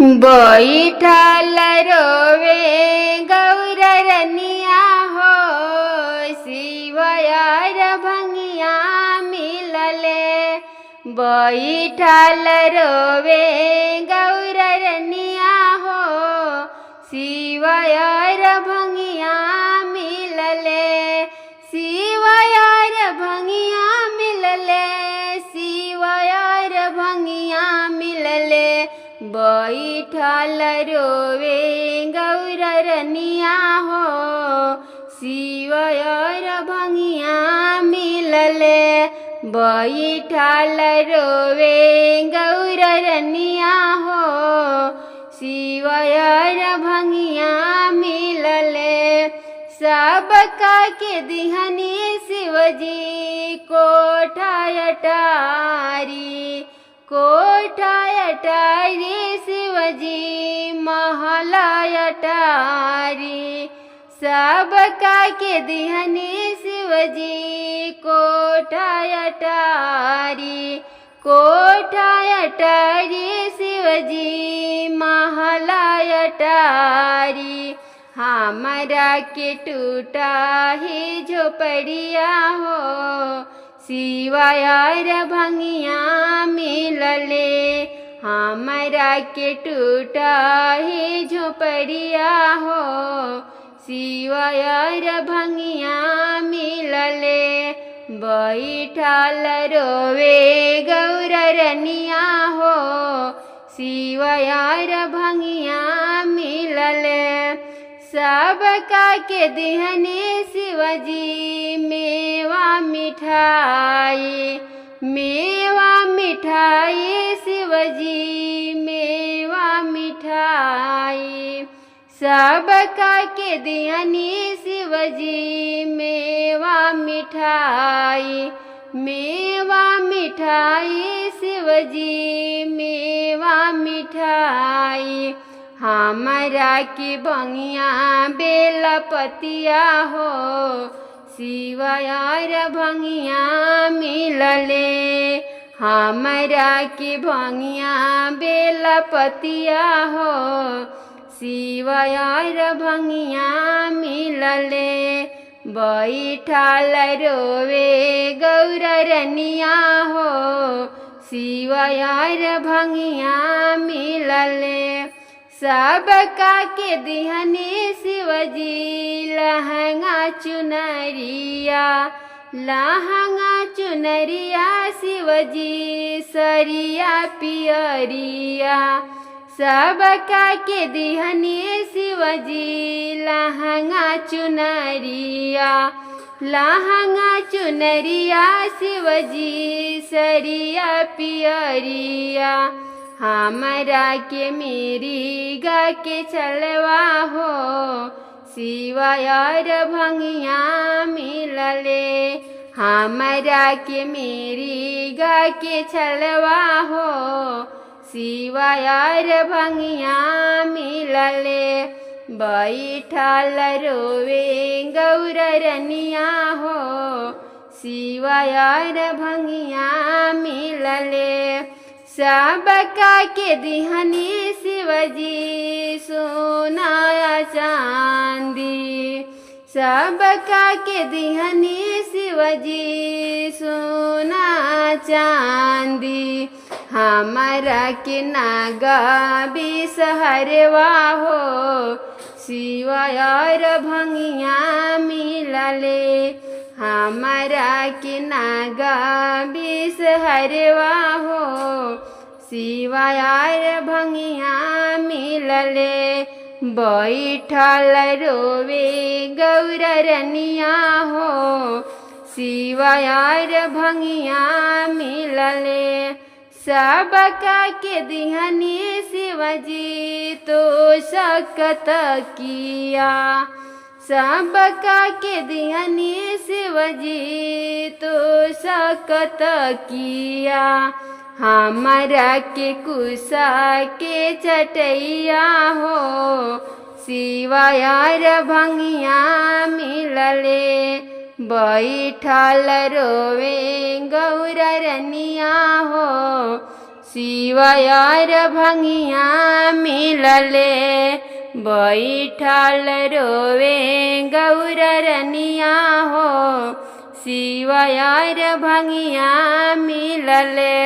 बैठल रोवे गौरनिया हो, शिवयर भंगिया मिलले। बैठल रोवे गौरनिया हो, शिवयर भंगिया मिलले। शिवयर भंगिया मिलले, शिवयर भंगिया मिलले। बैठल रोवे गौरनिया हो, शिवयर भंगिया मिलले। बैठल रोवे गौरनिया हो, शिवयर भंगिया मिलले। सबका के दिहनी शिवजी कोठा अटारी, कोठा अटारी शिवजी महला अटारी। सबका के दिहनी शिवजी कोठा अटारी, कोठा अटारी शिवजी महला अटारी। हमरा के टूटा ही झोपड़िया हो, शिवयर भंगिया मिलले। हमरा के टूटा ही झोपड़िया हो, शिवयर भंगिया मिलले। बैठल रोवे गौरनिया हो, शिवयर भंगिया मिलले। सबका के दिहनी शिवजी मेवा मिठाई, मेवा मिठाई शिवजी मेवा मिठाई। सबका के दिहनी शिवजी मेवा मिठाई, मेवा मिठाई शिवजी मेवा मिठाई। हमरा की बंगिया बेलपतिया हो, शिवयर भंगिया मिलले। हमरा की बंगिया बेलपतिया हो, शिवयर भंगिया मिलले। बैठल रोवे गौरनिया हो, शिवयर भंगिया मिलले। सबका के दिहनी शिवजी लहंगा चुनरिया, लहंगा चुनरिया शिवजी सरिया पियरिया। सबका के दिहनी शिवजी लहंगा चुनरिया, लहंगा चुनरिया शिवजी सरिया पियरिया। हमरा के मिरिगा के चलवा हो, शिवयर भंगिया मिलले। हमरा के मिरिगा के चलवा हो, शिवयर भंगिया मिलले। बैठल रोवे गौरनिया हो, शिवयर भंगिया मिलले। सबका के दिहनी शिवजी सोना चांदी, सबका के दिहनी शिवजी सोना चांदी। हमरा के नागा बिसहरवा हो, शिवयर भंगिया मिलले। हमरा के नागा बिसहरवा हो, शिवयर भंगिया मिलले। बैठल रोवे गौरनिया हो, शिवयर भंगिया मिलले। सबका के दिहनी शिवजी तो सकत किया, सबका के दिहनी शिवजी तो सकत किया। हमरा के कुसा के चटैया हो, शिवयर भंगिया मिलले। बैठल रोवे गौरनिया हो, शिवयर भंगिया मिलले बैठल रोवे गौरनिया हो शिवयर भंगिया मिलले।